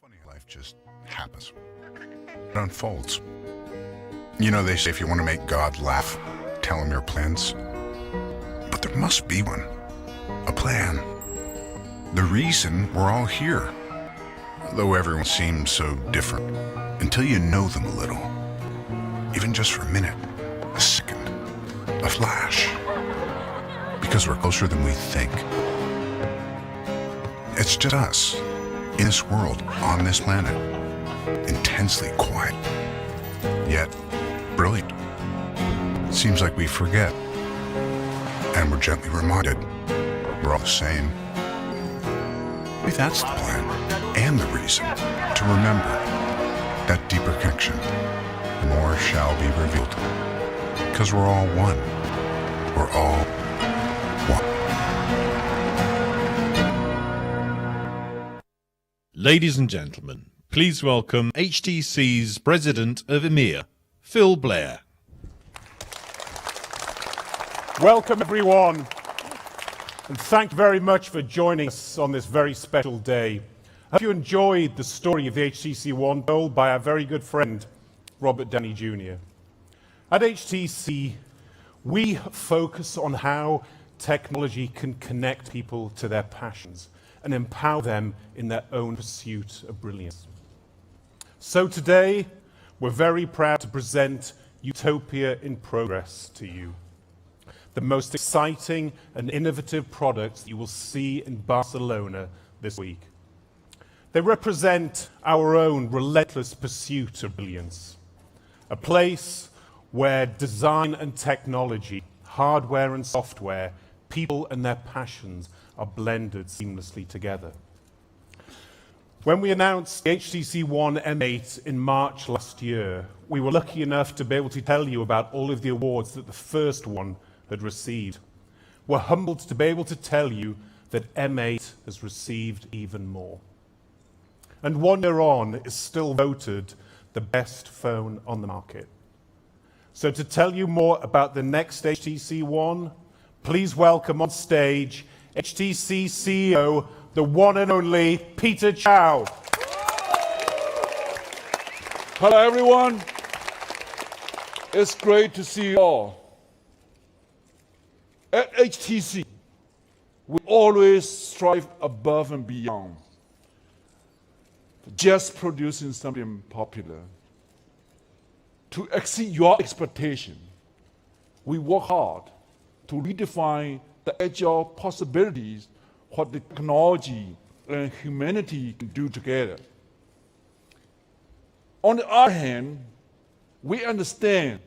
Funny how life just happens. It unfolds. You know, they say if you want to make God laugh, tell him your plans. But there must be one. A plan. The reason we're all here. Though everyone seems so different. Until you know them a little. Even just for a minute. A second. A flash. Because we're closer than we think. It's just us. In this world, on this planet, intensely quiet, yet brilliant. Seems like we forget, and we're gently reminded we're all the same. Maybe that's the plan, and the reason, to remember that deeper connection. More shall be revealed, because we're all one. We're all one. Ladies and gentlemen, please welcome HTC's President of EMEA, Phil Blair. Welcome everyone, and thank you very much for joining us on this very special day. I hope you enjoyed the story of the HTC One told by our very good friend, Robert Downey Jr. At HTC, we focus on how technology can connect people to their passions and empower them in their own pursuit of brilliance. So today, we're very proud to present Utopia in Progress to you. The most exciting and innovative products you will see in Barcelona this week. They represent our own relentless pursuit of brilliance. A place where design and technology, hardware and software, people and their passions are blended seamlessly together. When we announced the HTC One M8 in March last year, we were lucky enough to be able to tell you about all of the awards that the first one had received. We're humbled to be able to tell you that M8 has received even more. And 1 year on, is still voted the best phone on the market. So to tell you more about the next HTC One, please welcome on stage HTC CEO, the one and only Peter Chow. Hello everyone, it's great to see you all. At HTC, we always strive above and beyond just producing something popular. To exceed your expectation, we work hard to redefine the agile possibilities what the technology and humanity can do together. On the other hand, we understand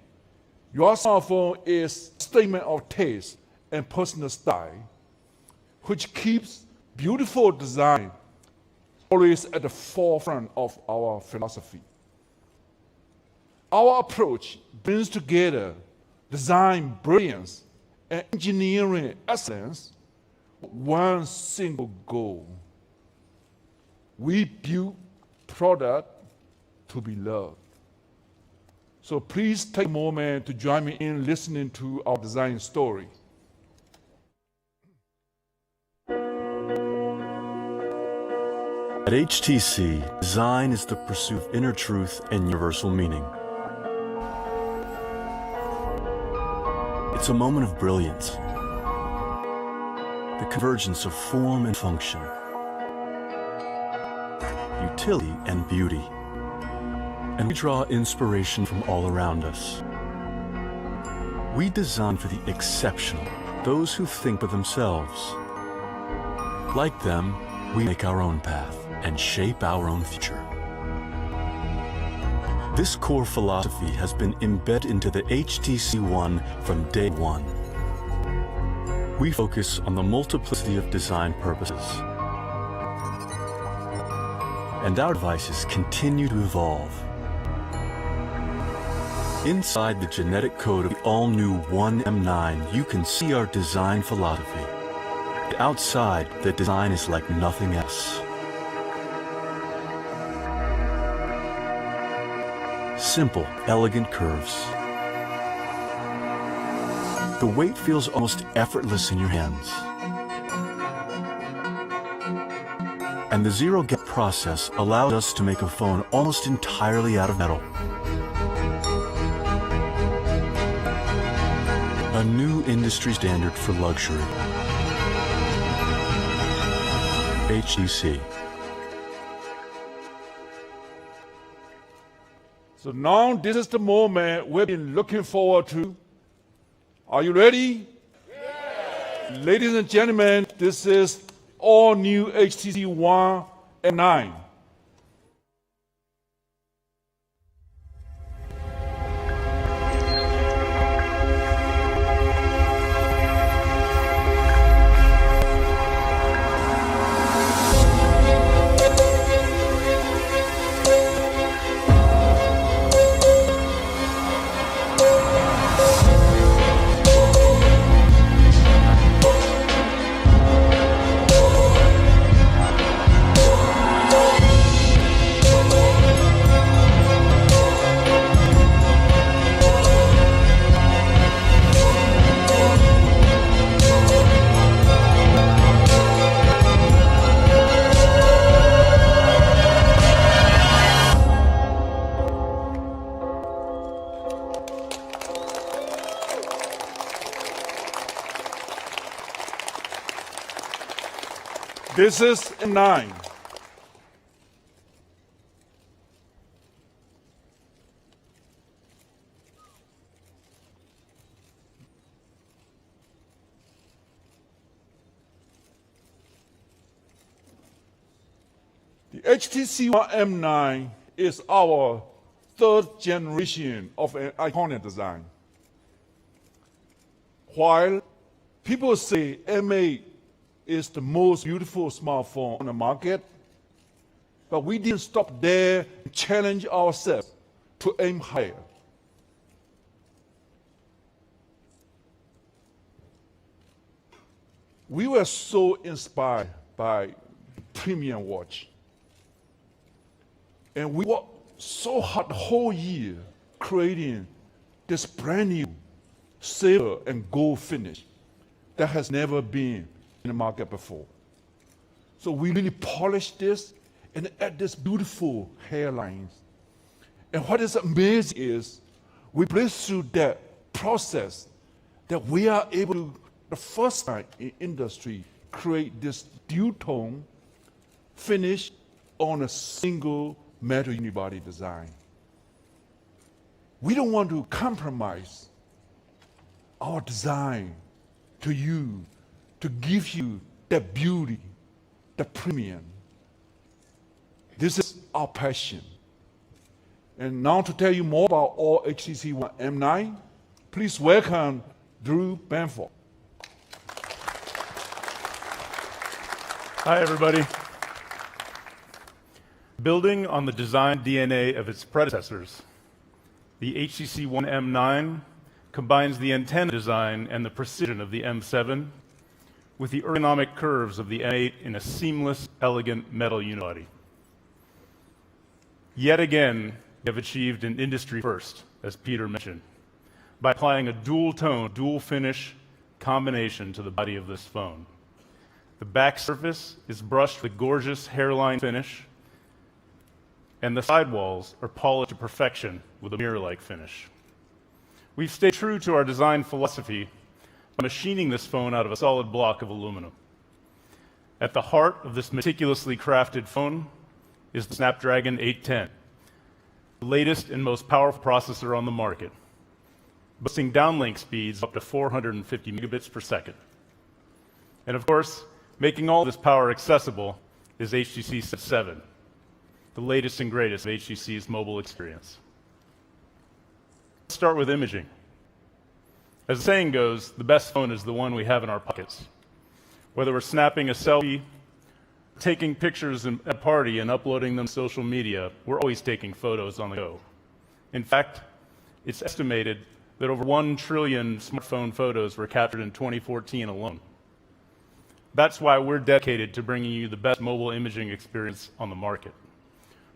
your smartphone is a statement of taste and personal style, which keeps beautiful design always at the forefront of our philosophy. Our approach brings together design brilliance and engineering excellence with one single goal. We build product to be loved. So please take a moment to join me in listening to our design story. At HTC, design is the pursuit of inner truth and universal meaning. It's a moment of brilliance, the convergence of form and function, utility and beauty, and we draw inspiration from all around us. We design for the exceptional, those who think for themselves. Like them, we make our own path and shape our own future. This core philosophy has been embedded into the HTC One from day one. We focus on the multiplicity of design purposes. And our devices continue to evolve. Inside the genetic code of the all-new One M9, you can see our design philosophy. Outside, the design is like nothing else. Simple, elegant curves. The weight feels almost effortless in your hands. And the zero-gap process allows us to make a phone almost entirely out of metal. A new industry standard for luxury. HTC. So now this is the moment we've been looking forward to. Are you ready? Yes. Ladies and gentlemen, this is all new HTC One M9. This is M9. The HTC One M9 is our third generation of an iconic design. While people say M8 is the most beautiful smartphone on the market, but we didn't stop there and challenge ourselves to aim higher. We were so inspired by Premium Watch, and we worked so hard the whole year creating this brand new silver and gold finish that has never been in the market before. So we really polished this and add this beautiful hairlines. And what is amazing is we break through that process that we are able to, the first time in industry, create this dual tone finish on a single metal unibody design. We don't want to compromise our design to you, to give you that beauty, the premium. This is our passion. And now to tell you more about all HTC One M9, please welcome Drew Bamford. Hi, everybody. Building on the design DNA of its predecessors, the HTC One M9 combines the antenna design and the precision of the M7 with the ergonomic curves of the M8 in a seamless, elegant metal unibody. Yet again, we have achieved an industry first, as Peter mentioned, by applying a dual tone, dual finish combination to the body of this phone. The back surface is brushed with gorgeous hairline finish, and the sidewalls are polished to perfection with a mirror-like finish. We've stayed true to our design philosophy by machining this phone out of a solid block of aluminum. At the heart of this meticulously crafted phone is the Snapdragon 810, the latest and most powerful processor on the market, boasting downlink speeds up to 450 megabits per second. And of course, making all this power accessible is HTC Set 7, the latest and greatest of HTC's mobile experience. Let's start with imaging. As the saying goes, the best phone is the one we have in our pockets. Whether we're snapping a selfie, taking pictures at a party and uploading them to social media, we're always taking photos on the go. In fact, it's estimated that over 1 trillion smartphone photos were captured in 2014 alone. That's why we're dedicated to bringing you the best mobile imaging experience on the market.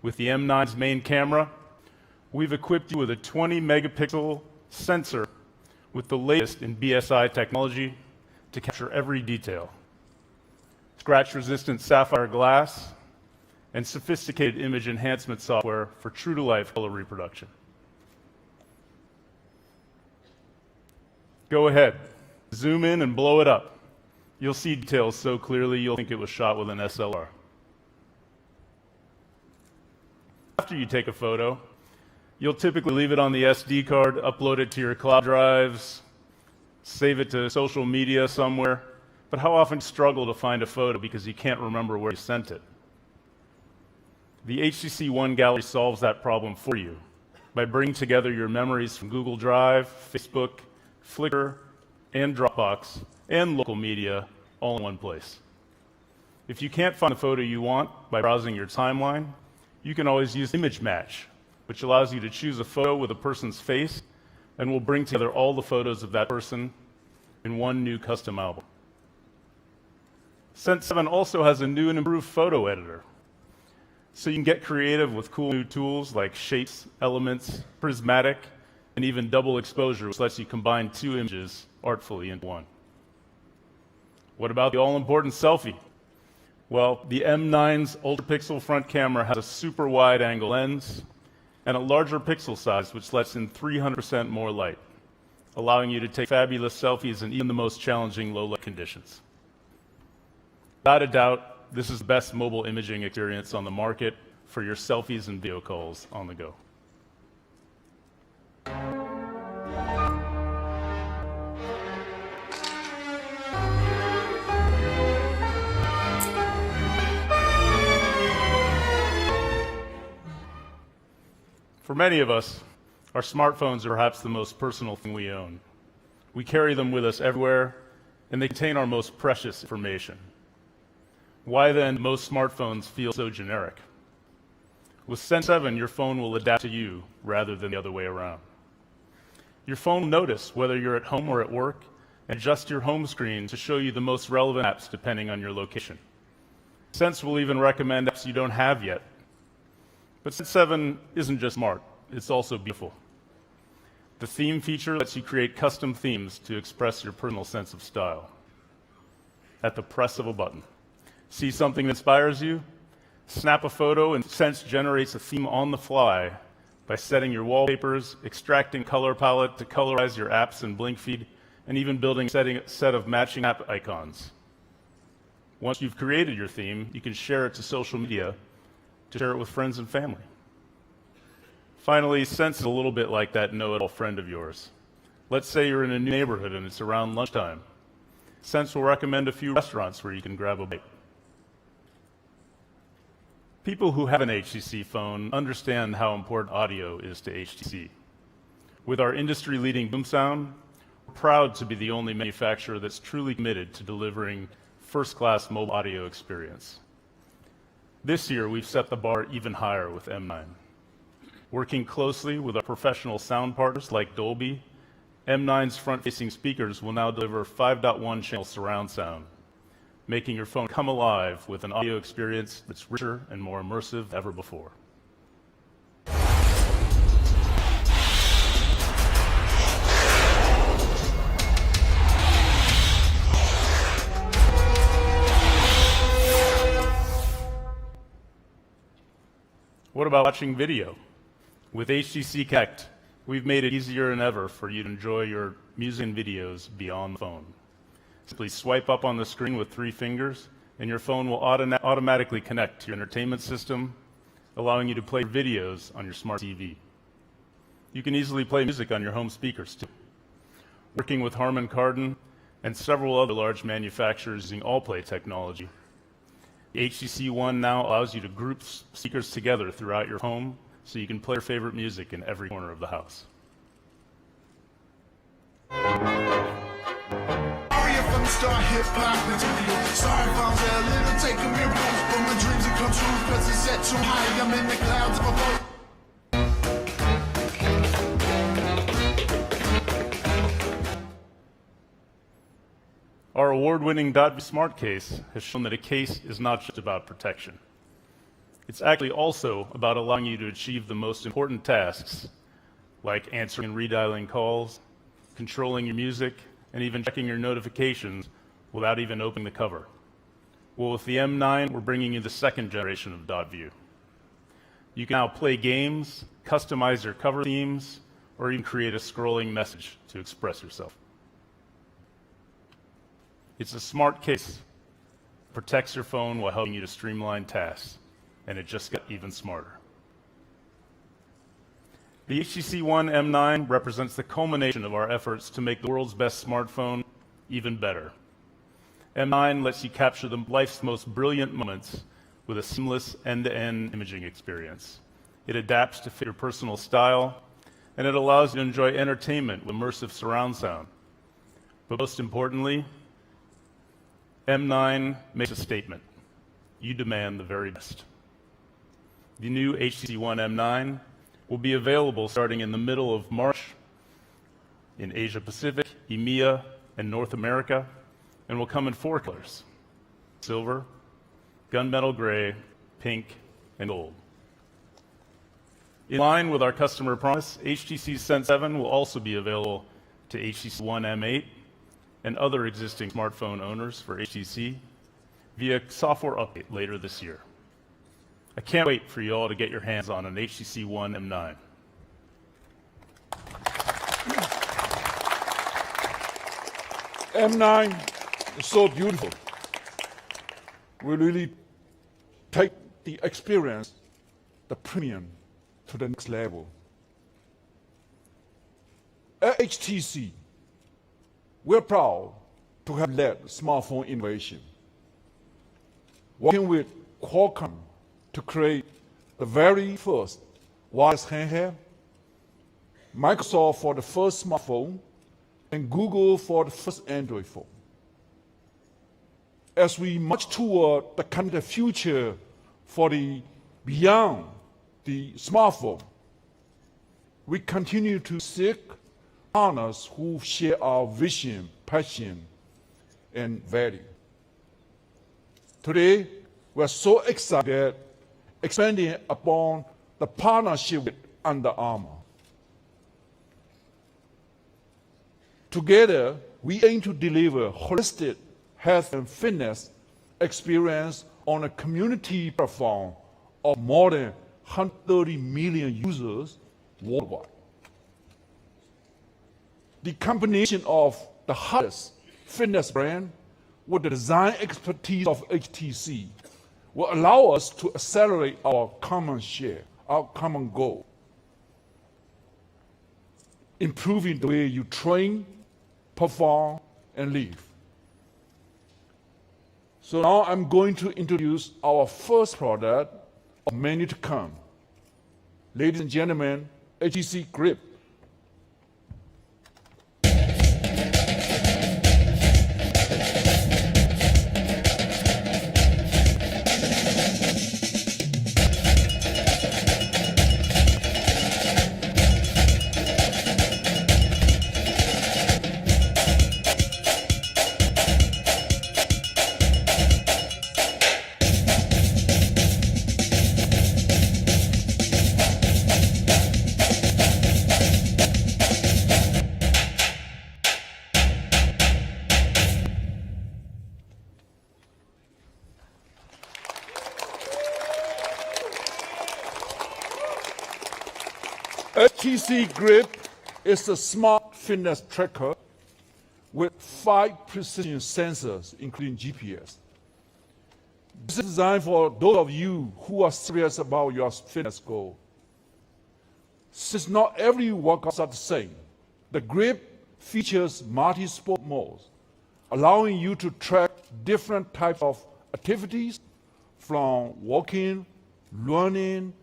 With the M9's main camera, we've equipped you with a 20 megapixel sensor with the latest in BSI technology to capture every detail. Scratch-resistant sapphire glass and sophisticated image enhancement software for true-to-life color reproduction. Go ahead, zoom in and blow it up. You'll see details so clearly you'll think it was shot with an SLR. After you take a photo, you'll typically leave it on the SD card, upload it to your cloud drives, save it to social media somewhere. But how often struggle to find a photo because you can't remember where you sent it? The HTC One Gallery solves that problem for you by bringing together your memories from Google Drive, Facebook, Flickr, and Dropbox, and local media all in one place. If you can't find the photo you want by browsing your timeline, you can always use Image Match, which allows you to choose a photo with a person's face and will bring together all the photos of that person in one new custom album. Sense 7 also has a new and improved photo editor, so you can get creative with cool new tools like shapes, elements, prismatic, and even double exposure, which lets you combine two images artfully into one. What about the all-important selfie? Well, the M9's ultra-pixel front camera has a super wide-angle lens and a larger pixel size, which lets in 300% more light, allowing you to take fabulous selfies in even the most challenging low-light conditions. Without a doubt, this is the best mobile imaging experience on the market for your selfies and video calls on the go. For many of us, our smartphones are perhaps the most personal thing we own. We carry them with us everywhere, and they contain our most precious information. Why then do most smartphones feel so generic? With Sense 7, your phone will adapt to you rather than the other way around. Your phone will notice whether you're at home or at work and adjust your home screen to show you the most relevant apps depending on your location. Sense will even recommend apps you don't have yet. But Sense 7 isn't just smart, it's also beautiful. The theme feature lets you create custom themes to express your personal sense of style at the press of a button. See something that inspires you? Snap a photo and Sense generates a theme on the fly by setting your wallpapers, extracting color palette to colorize your apps and Blink feed, and even building a set of matching app icons. Once you've created your theme, you can share it to social media to share it with friends and family. Finally, Sense is a little bit like that know-it-all friend of yours. Let's say you're in a new neighborhood and it's around lunchtime. Sense will recommend a few restaurants where you can grab a bite. People who have an HTC phone understand how important audio is to HTC. With our industry-leading boom sound, we're proud to be the only manufacturer that's truly committed to delivering first-class mobile audio experience. This year, we've set the bar even higher with M9. Working closely with our professional sound partners like Dolby, M9's front-facing speakers will now deliver 5.1 channel surround sound, making your phone come alive with an audio experience that's richer and more immersive than ever before. What about watching video? With HTC Connect, we've made it easier than ever for you to enjoy your music and videos beyond the phone. Simply swipe up on the screen with 3 fingers, and your phone will automatically connect to your entertainment system, allowing you to play videos on your smart TV. You can easily play music on your home speakers, too. Working with Harman Kardon and several other large manufacturers using AllPlay technology, the HTC One now allows you to group speakers together throughout your home so you can play your favorite music in every corner of the house. Start hip-hop sorry if I'm a little taking me wrong, but my dreams will come true cause it's set too high. I'm in the clouds of a boat. Our award-winning .V Smart Case has shown that a case is not just about protection. It's actually also about allowing you to achieve the most important tasks, like answering and redialing calls, controlling your music, and even checking your notifications without even opening the cover. Well, with the M9, we're bringing you the second generation of dot view. You can now play games, customize your cover themes, or even create a scrolling message to express yourself. It's a smart case. Protects your phone while helping you to streamline tasks, and it just got even smarter. The HTC One M9 represents the culmination of our efforts to make the world's best smartphone even better. M9 lets you capture life's most brilliant moments with a seamless end-to-end imaging experience. It adapts to fit your personal style, and it allows you to enjoy entertainment with immersive surround sound. But most importantly, M9 makes a statement. You demand the very best. The new HTC One M9 will be available starting in the middle of March in Asia Pacific, EMEA, and North America, and will come in 4 colors: silver, gunmetal gray, pink, and gold. In line with our customer promise, HTC Sense 7 will also be available to HTC One M8 and other existing smartphone owners for HTC via software update later this year. I can't wait for you all to get your hands on an HTC One M9. M9 is so beautiful. We really take the experience, the premium, to the next level. At HTC, we're proud to have led smartphone innovation, working with Qualcomm to create the very first wireless handheld, Microsoft for the first smartphone, and Google for the first Android phone. As we march toward the connected future for the beyond the smartphone, we continue to seek partners who share our vision, passion, and value. Today, we're so excited expanding upon the partnership with Under Armour. Together, we aim to deliver holistic health and fitness experience on a community platform of more than 130 million users worldwide. The combination of the hottest fitness brand with the design expertise of HTC will allow us to accelerate our common share, our common goal, improving the way you train, perform, and live. So now I'm going to introduce our first product of many to come. Ladies and gentlemen, HTC Grip. HTC Grip is a smart fitness tracker with 5 precision sensors, including GPS. This is designed for those of you who are serious about your fitness goal. Since not every workouts are the same, the Grip features multi-sport modes, allowing you to track different types of activities from walking, running,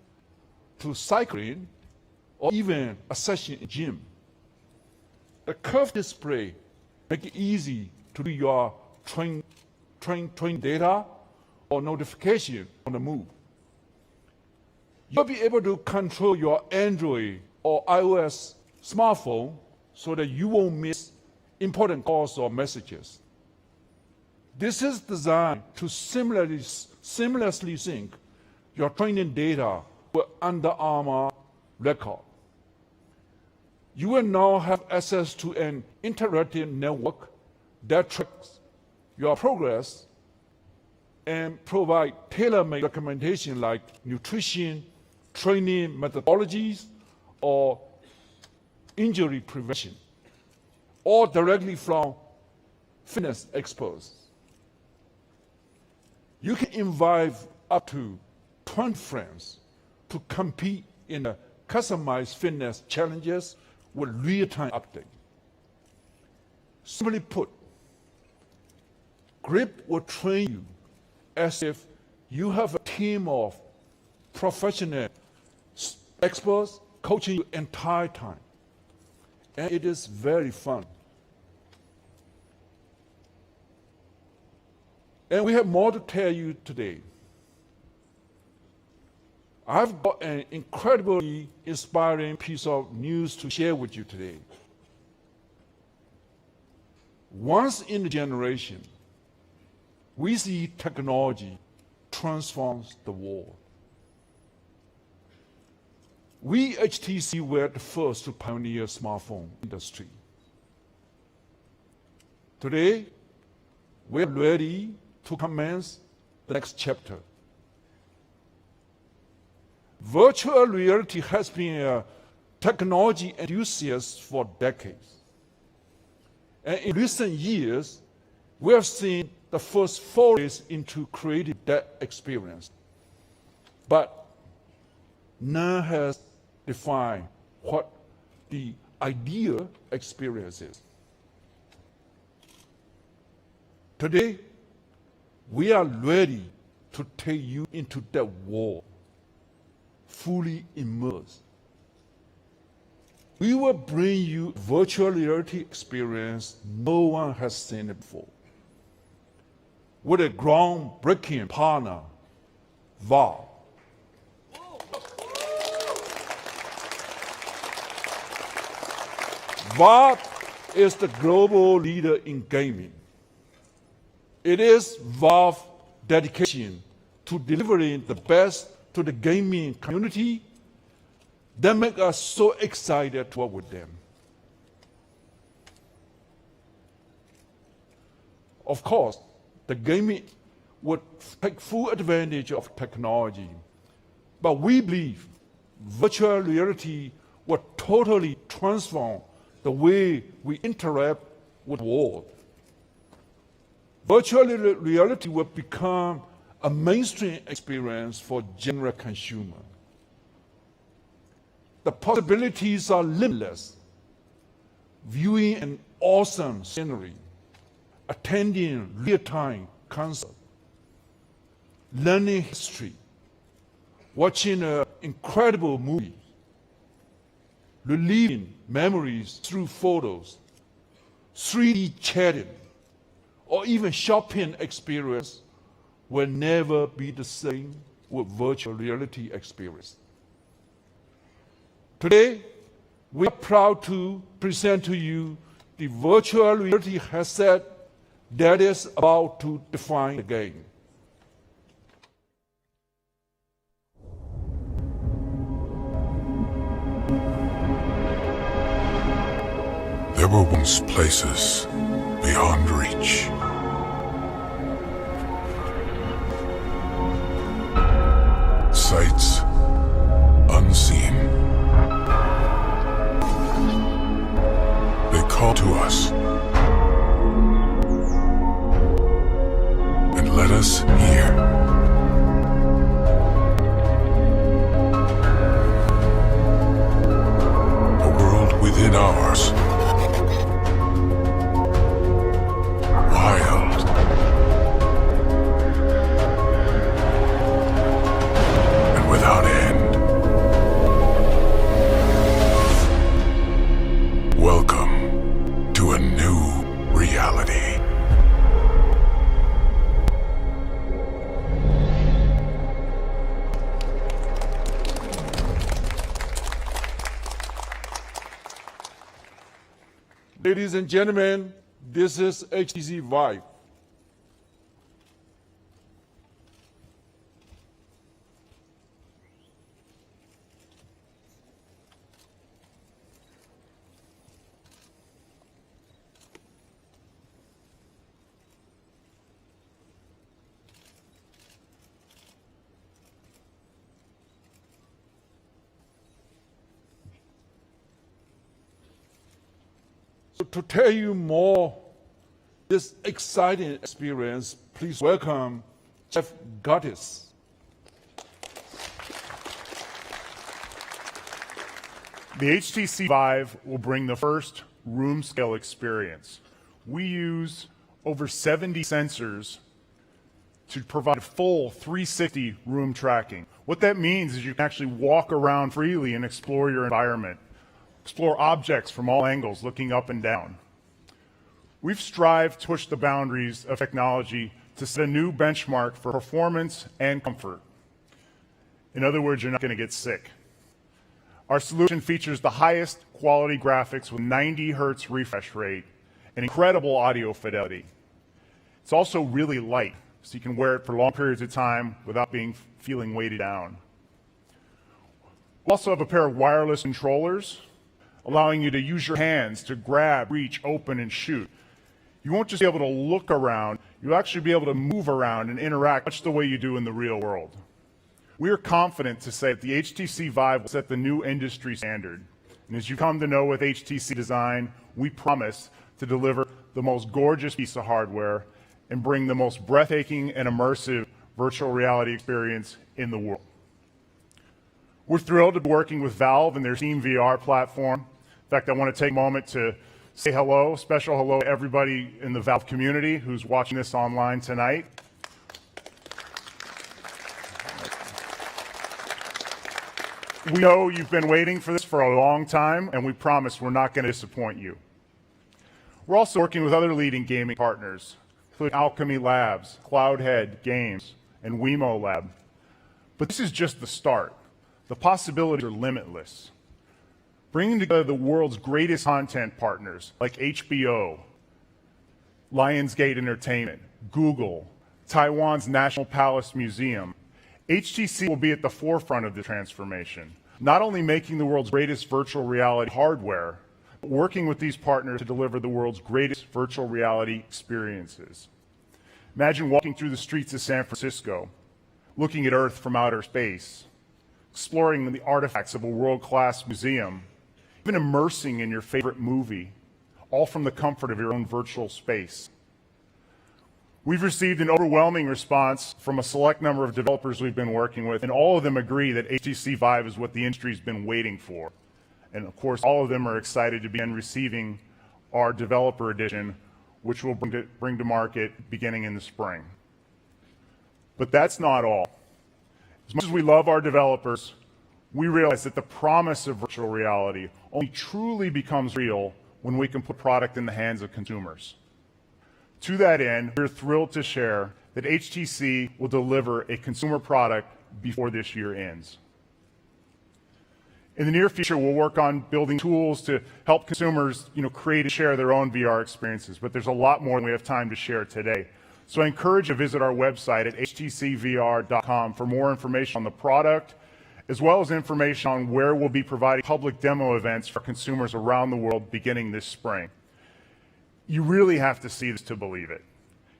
to cycling, or even a session in gym. The curved display makes it easy to do your train data or notification on the move. You'll be able to control your Android or iOS smartphone so that you won't miss important calls or messages. This is designed to seamlessly sync your training data with Under Armour record. You will now have access to an interactive network that tracks your progress and provide tailor-made recommendation like nutrition, training methodologies, or injury prevention, all directly from fitness experts. You can invite up to 20 friends to compete in a customized fitness challenges with real-time update. Simply put, GRIP will train you as if you have a team of professional experts coaching you entire time. And it is very fun. And we have more to tell you today. I've got an incredibly inspiring piece of news to share with you today. Once in a generation, we see technology transforms the world. We HTC were the first to pioneer smartphone industry. Today, we're ready to commence the next chapter. Virtual reality has been a technology enthusiast for decades. And in recent years, we have seen the first forays into creating that experience. But none has defined what the ideal experience is. Today, we are ready to take you into that world, fully immersed. We will bring you virtual reality experience no one has seen it before. With a groundbreaking partner, Valve. Valve is the global leader in gaming. It is Valve's dedication to delivering the best to the gaming community that make us so excited to work with them. Of course, the gaming would take full advantage of technology, but we believe virtual reality will totally transform the way we interact with the world. Virtual reality will become a mainstream experience for general consumer. The possibilities are limitless. Viewing an awesome scenery, attending real-time concert, learning history, watching an incredible movie, reliving memories through photos, 3D chatting, or even shopping experience will never be the same with virtual reality experience. Today, we are proud to present to you the virtual reality headset that is about to define the game. There were once places beyond reach. Sights unseen. They call to us and let us hear. A world within ours. Wild. And without end. Welcome to a new reality. Ladies and gentlemen, this is HTC Vive. To tell you more this exciting experience, please welcome Jeff Gottis. The HTC Vive will bring the first room-scale experience. We use over 70 sensors to provide full 360 room tracking. What that means is you can actually walk around freely and explore your environment, explore objects from all angles, looking up and down. We've strived to push the boundaries of technology to set a new benchmark for performance and comfort. In other words, you're not going to get sick. Our solution features the highest quality graphics with 90 hertz refresh rate and incredible audio fidelity. It's also really light, so you can wear it for long periods of time without feeling weighted down. We also have a pair of wireless controllers, allowing you to use your hands to grab, reach, open, and shoot. You won't just be able to look around, you'll actually be able to move around and interact much the way you do in the real world. We are confident to say that the HTC Vive will set the new industry standard. And as you come to know with HTC Design, we promise to deliver the most gorgeous piece of hardware and bring the most breathtaking and immersive virtual reality experience in the world. We're thrilled to be working with Valve and their Steam VR platform. In fact, I want to take a moment to say hello, special hello to everybody in the Valve community who's watching this online tonight. We know you've been waiting for this for a long time, and we promise we're not going to disappoint you. We're also working with other leading gaming partners, including Alchemy Labs, Cloudhead Games, and Wemo Lab. But this is just the start. The possibilities are limitless. Bringing together the world's greatest content partners like HBO, Lionsgate Entertainment, Google, Taiwan's National Palace Museum, HTC will be at the forefront of the transformation, not only making the world's greatest virtual reality hardware, but working with these partners to deliver the world's greatest virtual reality experiences. Imagine walking through the streets of San Francisco, looking at Earth from outer space, exploring the artifacts of a world-class museum, even immersing in your favorite movie, all from the comfort of your own virtual space. We've received an overwhelming response from a select number of developers we've been working with, and all of them agree that HTC Vive is what the industry's been waiting for. And of course, all of them are excited to begin receiving our developer edition, which we'll bring to market beginning in the spring. But that's not all. As much as we love our developers, we realize that the promise of virtual reality only truly becomes real when we can put product in the hands of consumers. To that end, we're thrilled to share that HTC will deliver a consumer product before this year ends. In the near future, we'll work on building tools to help consumers create and share their own VR experiences, but there's a lot more than we have time to share today. So I encourage you to visit our website at htcvr.com for more information on the product, as well as information on where we'll be providing public demo events for consumers around the world beginning this spring. You really have to see this to believe it.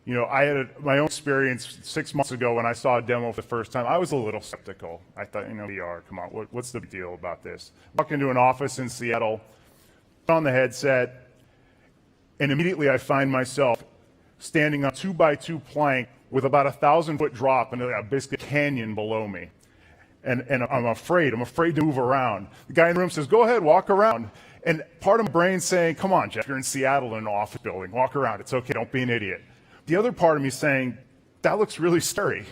I had my own experience 6 months ago when I saw a demo for the first time. I was a little skeptical. I thought, VR, come on, what's the big deal about this? Walk into an office in Seattle, put on the headset, and immediately I find myself standing on a 2x2 plank with about 1,000-foot drop and basically a canyon below me. And I'm afraid to move around. The guy in the room says, go ahead, walk around. And part of my brain's saying, come on, Jeff, you're in Seattle in an office building. Walk around. It's okay. Don't be an idiot. The other part of me is saying, that looks really scary.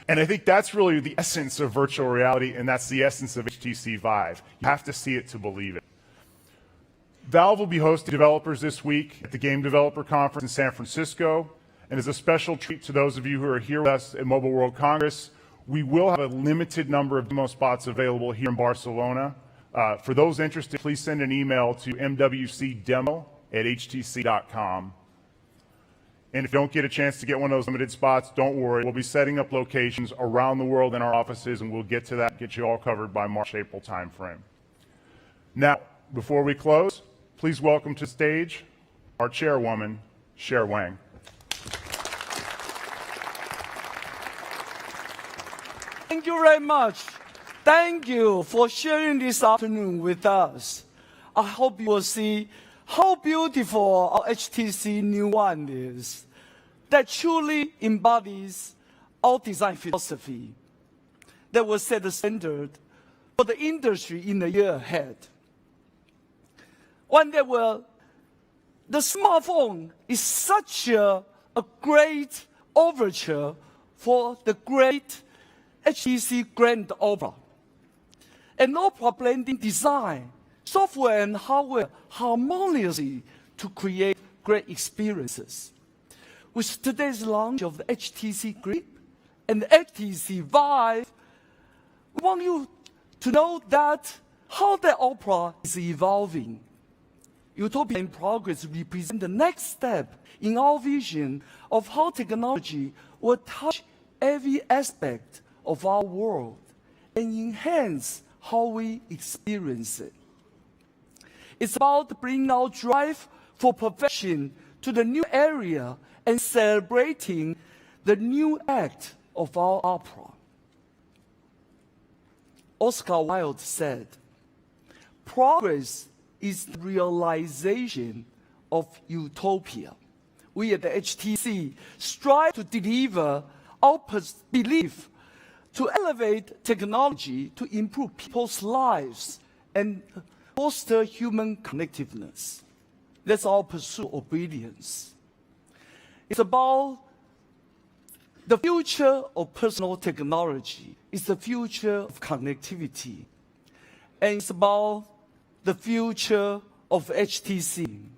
And I think that's really the essence of virtual reality, and that's the essence of HTC Vive. You have to see it to believe it. Valve will be hosting developers this week at the Game Developer Conference in San Francisco. And as a special treat to those of you who are here with us at Mobile World Congress, we will have a limited number of demo spots available here in Barcelona. For those interested, please send an email to mwcdemo@htc.com. And if you don't get a chance to get one of those limited spots, don't worry. We'll be setting up locations around the world in our offices, and we'll get to that, get you all covered by March, April timeframe. Now, before we close, please welcome to the stage our chairwoman, Cher Wang. Thank you very much. Thank you for sharing this afternoon with us. I hope you will see how beautiful our HTC New One is, that truly embodies our design philosophy that will set the standard for the industry in the year ahead. One that will, the smartphone is such a great overture for the great HTC Grand Opera. An opera blending design, software and hardware harmoniously to create great experiences. With today's launch of the HTC Grip and the HTC Vive, we want you to know that how the opera is evolving. Utopia in Progress represents the next step in our vision of how technology will touch every aspect of our world and enhance how we experience it. It's about bringing our drive for perfection to the new area and celebrating the new act of our opera. Oscar Wilde said, "Progress is the realization of utopia." We at the HTC strive to deliver our belief to elevate technology to improve people's lives and foster human connectiveness. That's our pursuit of obedience. It's about the future of personal technology. It's the future of connectivity. And it's about the future of HTC.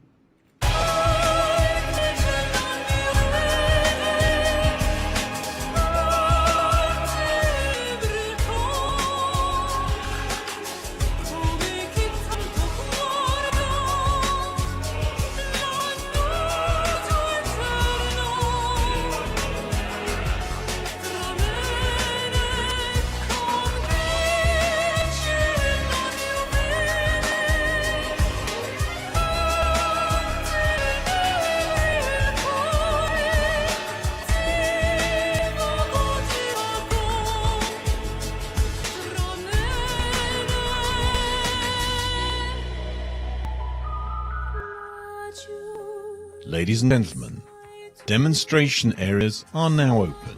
Ladies and gentlemen, demonstration areas are now open.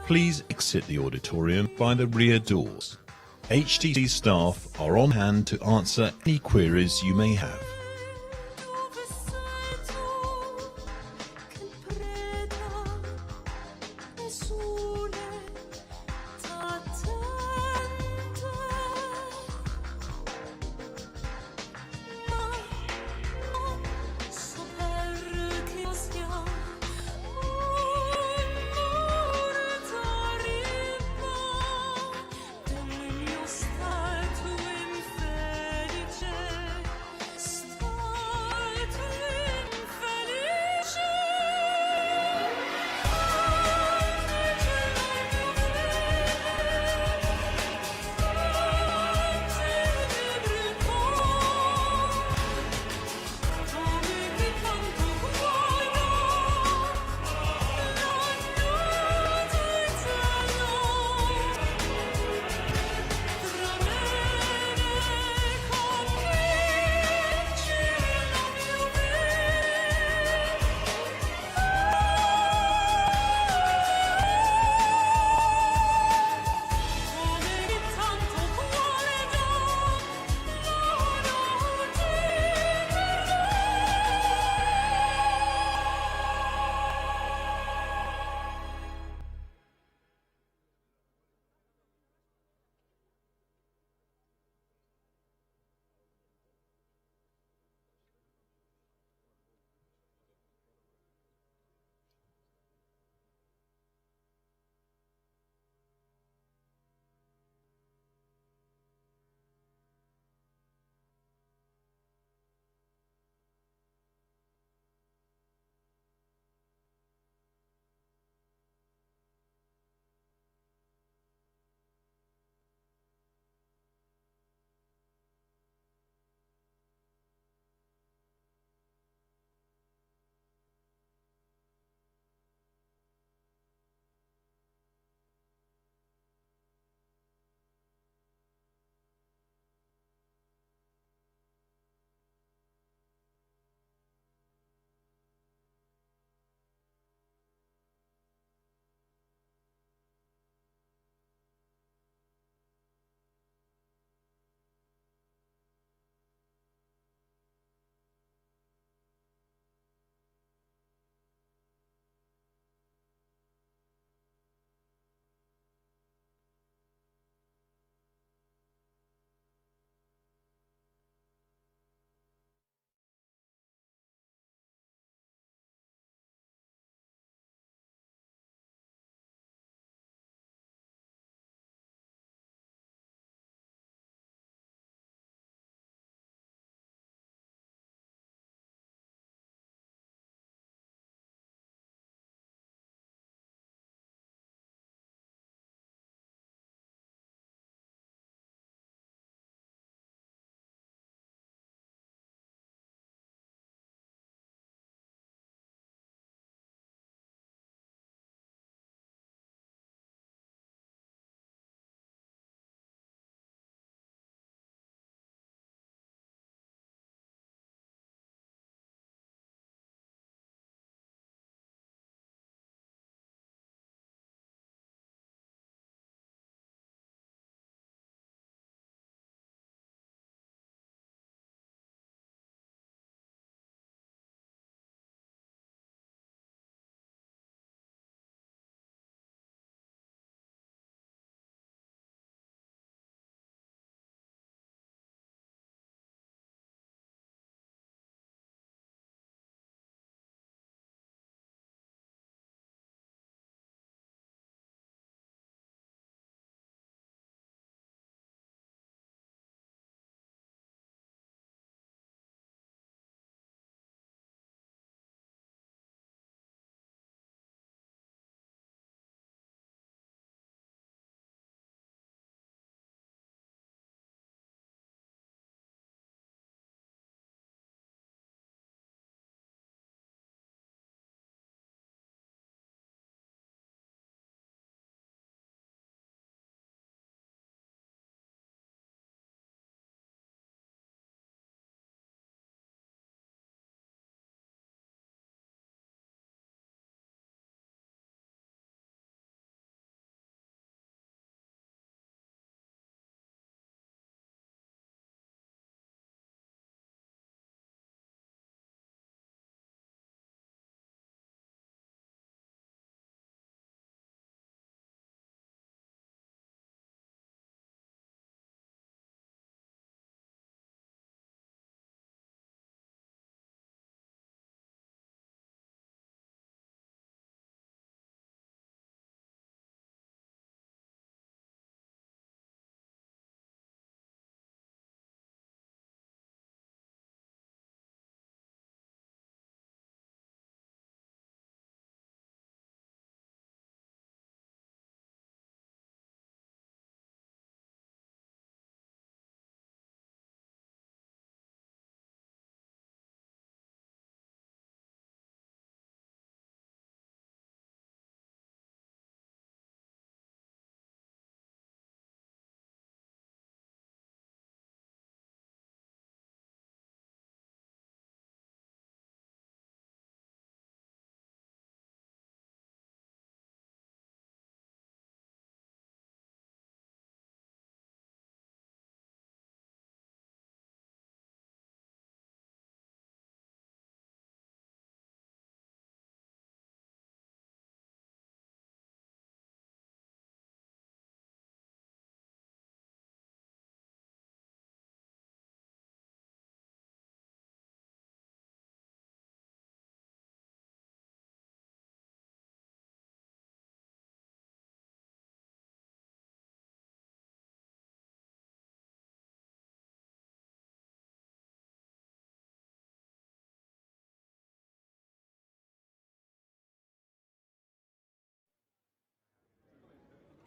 Please exit the auditorium by the rear doors. HTC staff are on hand to answer any queries you may have.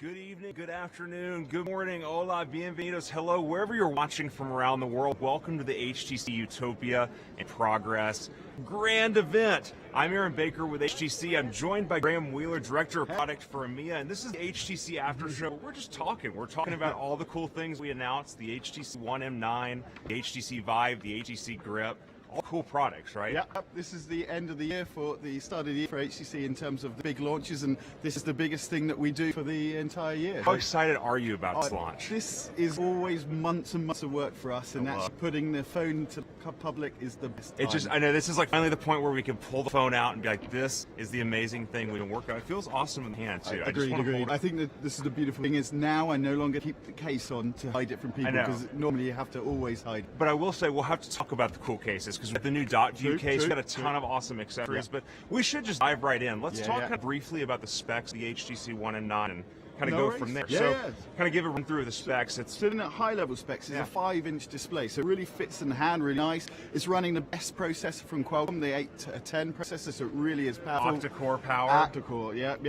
Good evening, good afternoon, good morning, hola, bienvenidos, hello, wherever you're watching from around the world. Welcome to the HTC Utopia in Progress grand event. I'm Aaron Baker with HTC. I'm joined by Graham Wheeler, Director of Product for EMEA, and this is the HTC After Show. We're just talking. We're talking about all the cool things we announced, the HTC One M9, the HTC Vive, the HTC Grip. All cool products, right? Yeah, this is the end of the year for the start of the year for HTC in terms of the big launches, and this is the biggest thing that we do for the entire year. How excited are you about this launch? This is always months and months of work for us, and actually putting the phone to the public is the best time. I know this is like finally the point where we can pull the phone out and be like, this is the amazing thing we've been working on. It feels awesome in the hand, too. Agreed. I think that this is the beautiful thing is now I no longer keep the case on to hide it from people, because normally you have to always hide. But I will say we'll have to talk about the cool cases, because with the new dot view case, we've got a ton of awesome accessories, but we should just dive right in. Let's talk kind of briefly about the specs of the HTC One M9 and kind of go from there. Kind of give a run through of the specs. It's in a high level specs. It's a 5-inch display, so it really fits in the hand, really nice. It's running the best processor from Qualcomm, the 810 processor, so it really is powerful. Octa-core power. Octa-core, yep.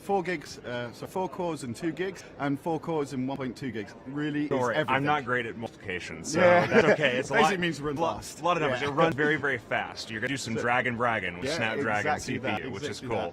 4 gigs, so 4 cores and 2 gigs, and 4 cores and 1.2 gigs. Really is everything. I'm not great at multiplication, so that's okay. It's basically means run fast. A lot of numbers. It runs very, very fast. You're going to do some drag and bragging with Snapdragon CPU, which is cool.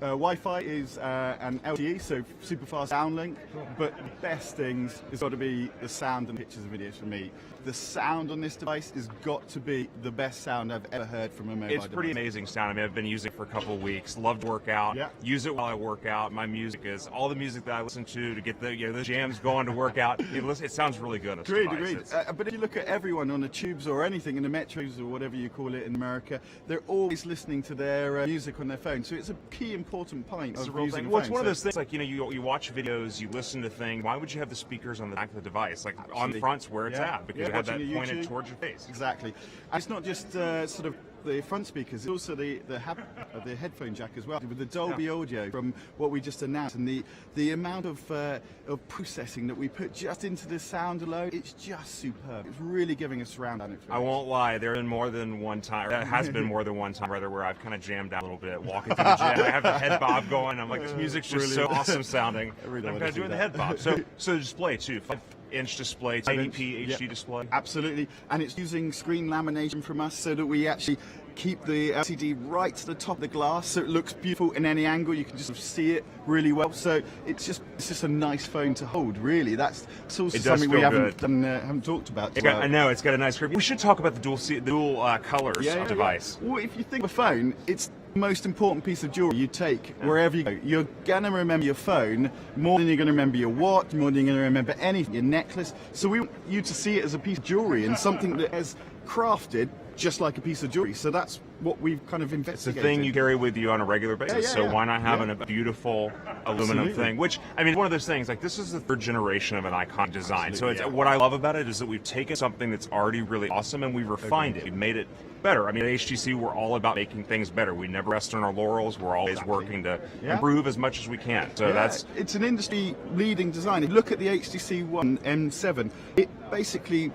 Wi-Fi is an LTE, so super fast downlink, but the best things has got to be the sound and pictures and videos for me. The sound on this device has got to be the best sound I've ever heard from a mobile device. It's pretty amazing sound. I mean, I've been using it for a couple of weeks. Love to work out. Use it while I work out. My music is all the music that I listen to get the the jams going to work out. It sounds really good. Agreed. But if you look at everyone on the tubes or anything in the metros or whatever you call it in America, they're always listening to their music on their phone. So it's a key important point of using a phone. Well, it's one of those things like you watch videos, you listen to things. Why would you have the speakers on the back of the device? Like on the front's where it's at, because you have that pointed towards your face. Exactly. And it's not just sort of the front speakers, it's also the headphone jack as well, with the Dolby audio from what we just announced, and the amount of processing that we put just into the sound alone, it's just superb. It's really giving a surround sound experience. I won't lie, there has been more than one time rather, where I've kind of jammed out a little bit walking through the gym. I have the head bob going. I'm like, this music's just so awesome sounding. I'm kind of doing the head bob. So the display too. 5-inch display, 1080p HD display. Absolutely, and it's using screen lamination from us so that we actually keep the LCD right to the top of the glass, so it looks beautiful in any angle. You can just see it really well. So it's just a nice phone to hold. Really, that's also something we haven't talked about. I know it's got a nice grip. We should talk about the dual colors device. Well, if you think of a phone, it's the most important piece of jewelry you take wherever you go. You're gonna remember your phone more than you're gonna remember your watch, more than you're gonna remember anything, your necklace. So we want you to see it as a piece of jewelry and something that is crafted just like a piece of jewelry. So that's what we've kind of investigated. It's a thing you carry with you on a regular basis. So why not have a beautiful aluminum thing? Which, I mean, one of those things, like this is the third generation of an iconic design. So what I love about it is that we've taken something that's already really awesome and we've refined it. We've made it better. I mean, at HTC, we're all about making things better. We never rest on our laurels. We're always working to improve as much as we can. So it's an industry-leading design. If you look at the HTC One M7, it basically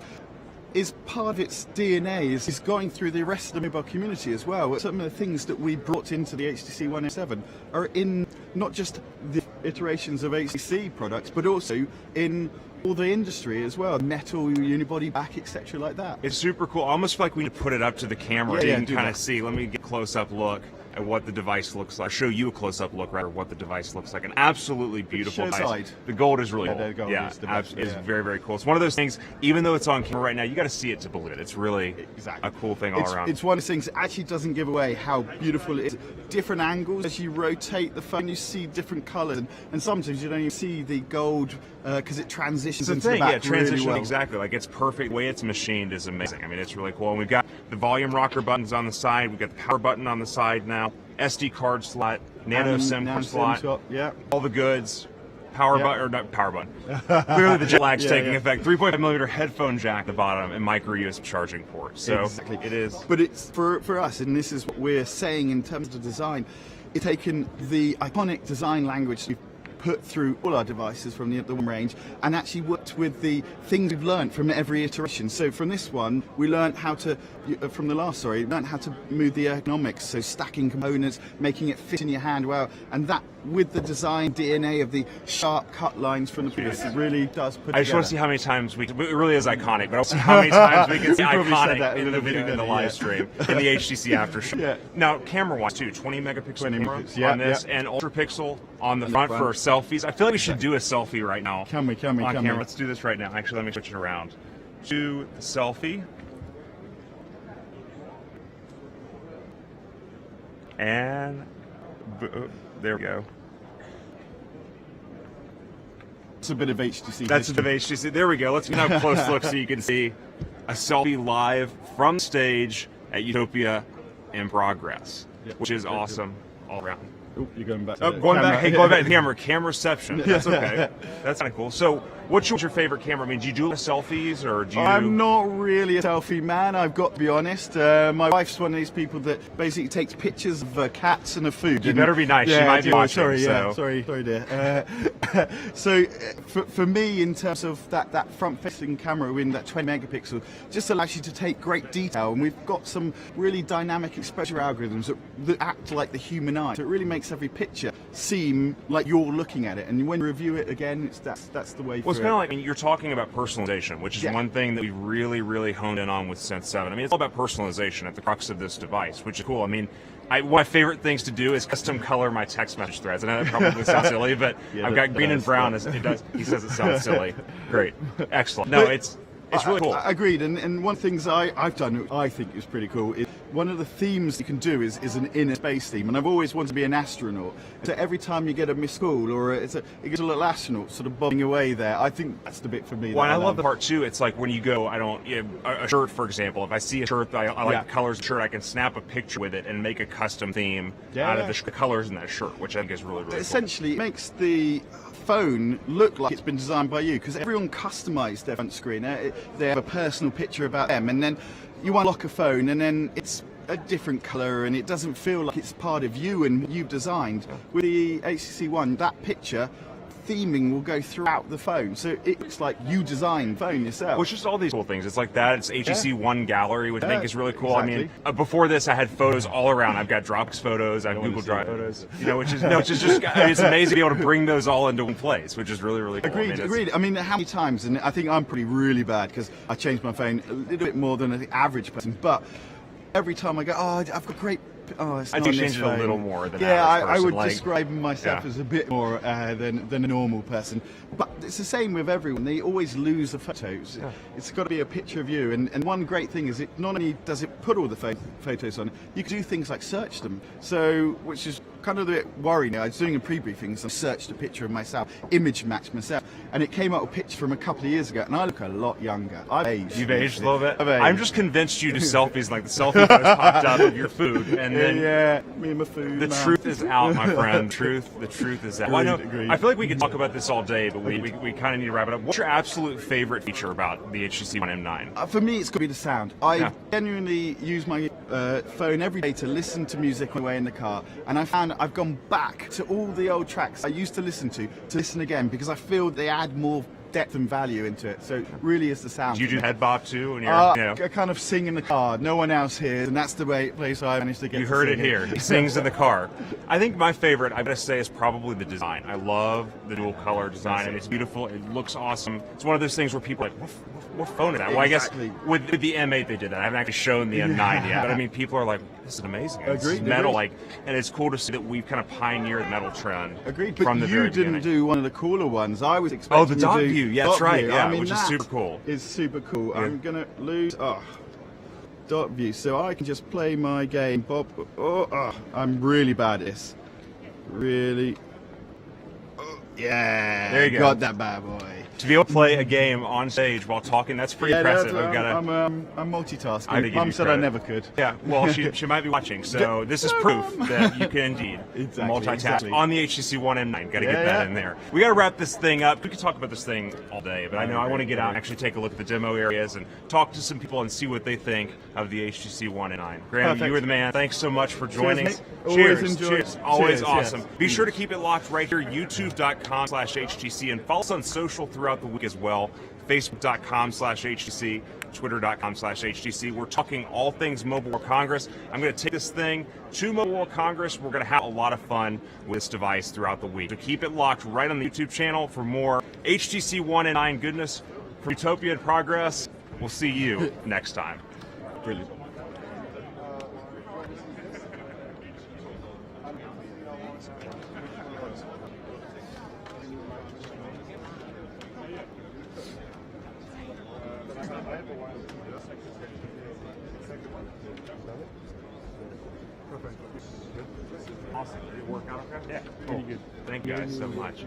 is part of its DNA is going through the rest of the mobile community as well. Some of the things that we brought into the HTC One M7 are in not just the iterations of HTC products, but also in all the industry as well, metal, unibody back, etc., like that. It's super cool. I almost feel like we need to put it up to the camera so you can kind of see. Let me get a close-up look at what the device looks like. Show you a close-up look, rather, what the device looks like. An absolutely beautiful device. The gold is really cool. It's very, very cool. It's one of those things, even though it's on camera right now, you got to see it to believe it. It's really a cool thing all around. It's one of those things that actually doesn't give away how beautiful it is. Different angles, as you rotate the phone, you see different colors, and sometimes you don't even see the gold because it transitions into the back really well. Exactly. Like, it's perfect. The way it's machined is amazing. I mean, it's really cool. And we've got the volume rocker buttons on the side. We've got the power button on the side now. SD card slot, nano SIM card slot, all the goods. Power button, or not power button. Clearly the jet lag's taking effect. 3.5mm headphone jack at the bottom and micro USB charging port. So it is. But it's for us, and this is what we're saying in terms of design. It's taken the iconic design language we've put through all our devices from the one range and actually worked with the things we've learned from every iteration. So from this one, we learned how to, from the last, sorry, learned how to move the ergonomics, so stacking components, making it fit in your hand well, and that with the design DNA of the sharp cut lines from the piece, it really does put I just together. want to see how many times it really is iconic, but also how many times we can see You probably said iconic that a in the little bit video, in the earlier, live yeah. stream, in the HTC after show. Yeah. Now, camera-wise too, 20 megapixel 20 camera megapixels, yeah, on this, yeah. and ultra pixel on the front for selfies. I feel like we should do a selfie right now. Can we? On camera. Let's do this right now. Actually, let me switch it around. To the selfie. And there we go. It's a bit of HTC. That's a bit of HTC. There we go. Let's get a close look so you can see a selfie live from stage at Utopia in progress, which is awesome all around. Oh, you're going back. Oh, going back to the camera. Camera reception. That's okay. That's kind of cool. So, what's your favorite camera? I mean, do you do selfies or do you? I'm not really a selfie man, I've got to be honest. My wife's one of these people that basically takes pictures of cats and of food. You better be nice. She might be watching. Sorry, so. sorry, dear. So, for me, in terms of that front-facing camera in that 20 megapixel, just allows you to take great detail, and we've got some really dynamic exposure algorithms that act like the human eye. So it really makes every picture seem like you're looking at it, and when you review it again, that's the way. Well, it's kind of like, I mean, you're talking about personalization, which is one thing that we really, really honed in on with Sense 7. I mean, it's all about personalization at the crux of this device, which is cool. I mean, one of my favorite things to do is custom color my text message threads. I know that probably sounds silly, but I've got green and brown. It does. He says it sounds silly. Great, excellent. No, it's really cool. Agreed. And one of the things I've done, I think is pretty cool, is one of the themes you can do is an inner space theme. And I've always wanted to be an astronaut. So every time you get a missed call or it gets a little astronaut sort of bobbing away there, I think that's the bit for me. Well, I love the part too. It's like when you go, a shirt, for example. If I see a shirt, I like the colors of the shirt, I can snap a picture with it and make a custom theme out of the colors in that shirt, which I think is really, really Essentially, it makes the phone look like it's been designed by you, because everyone customized their front screen. They have a personal picture about them, and then you unlock a phone and then it's a different color and it doesn't feel like it's part of you and you've designed. With the HTC One, that picture theming will go throughout the phone, so it looks like you designed the phone yourself. Well, it's just all these cool things. It's like that. It's HTC One Gallery, which I think is really cool. Exactly. I mean, before this, I had photos all around. I've got Dropbox photos, I have Google Drive photos. Which is just it's amazing to be able to bring those all into one place, which is really, really cool. Agreed. I mean, how many times? And I think I'm probably really bad because I changed my phone a little bit more than the average person, but every time I go, I've got great. I do change it a little more than I would describe myself as a bit more than a normal person. But it's the same with everyone. They always lose the photos. It's got to be a picture of you. And one great thing is it not only does it put all the photos on, you can do things like search them. So, which is kind of a bit worrying. I was doing a pre-briefing, so I searched a picture of myself, image matched myself, and it came up with a picture from a couple of years ago, and I look a lot younger. I've aged. You've aged a little bit? I've aged. I'm just convinced you do selfies, like the selfie photos popped up of your food, and then me and my food. The truth is out, my friend. The truth is out. Agreed. I feel like we could talk about this all day, but we kind of need to wrap it up. What's your absolute favorite feature about the HTC One M9? For me, it's got to be the sound. I genuinely use my phone every day to listen to music on the way in the car, and I found I've gone back to all the old tracks I used to listen to listen again, because I feel they add more depth and value into it. So it really is the sound. Do you do head bop too? When you're, I kind of sing in the car. No one else hears, and that's the place I managed to get. You heard it here. He sings in the car. I think my favorite, I gotta say, is probably the design. I love the dual color design, and it's beautiful. It looks awesome. It's one of those things where people are like, what phone is that? Well, I guess with the M8 they did that. I haven't actually shown the M9 yet, but I mean, people are like, this is amazing. This is metal, and it's cool to see that we've kind of pioneered the metal trend. Agreed. From But the you very didn't beginning. do one of the cooler ones. I was expecting. The dot you to do view. Yeah, that's dot right. view. Yeah, I mean, which is super cool. Is super cool. Yeah. I'm gonna lose. Dot view. So I can just play my game, Bob. I'm really bad at this. Really. Yeah. There you go. Got that bad boy. To be able to play a game on stage while talking, that's pretty impressive. I've got I'm I multitasking. give Mum you said I credit. never could. Yeah, well, she might be watching, so this is proof that you can indeed multitask exactly. on the HTC One M9. Got to Yeah, get that yeah. in there. We got to wrap this thing up. We could talk about this thing all day, but I know I want to get out and actually take a look at the demo areas and talk to some people and see what they think of the HTC One M9. Graham, Perfect. you were the man. Thanks so much for joining us. mate. Always Cheers. enjoy- Cheers. Always Cheers, awesome. yes. Be sure to keep it locked right here, youtube.com/HTC, and follow us on social throughout the week as well. Facebook.com/HTC, Twitter.com/HTC. We're talking all things Mobile World Congress. I'm going to take this thing to Mobile World Congress. We're going to have a lot of fun with this device throughout the week. So keep it locked right on the YouTube channel for more HTC One and 9 goodness from Utopia and Progress. We'll see you next time. Brilliant. Awesome. Did it work out okay? Yeah. Cool. Thank you guys so much.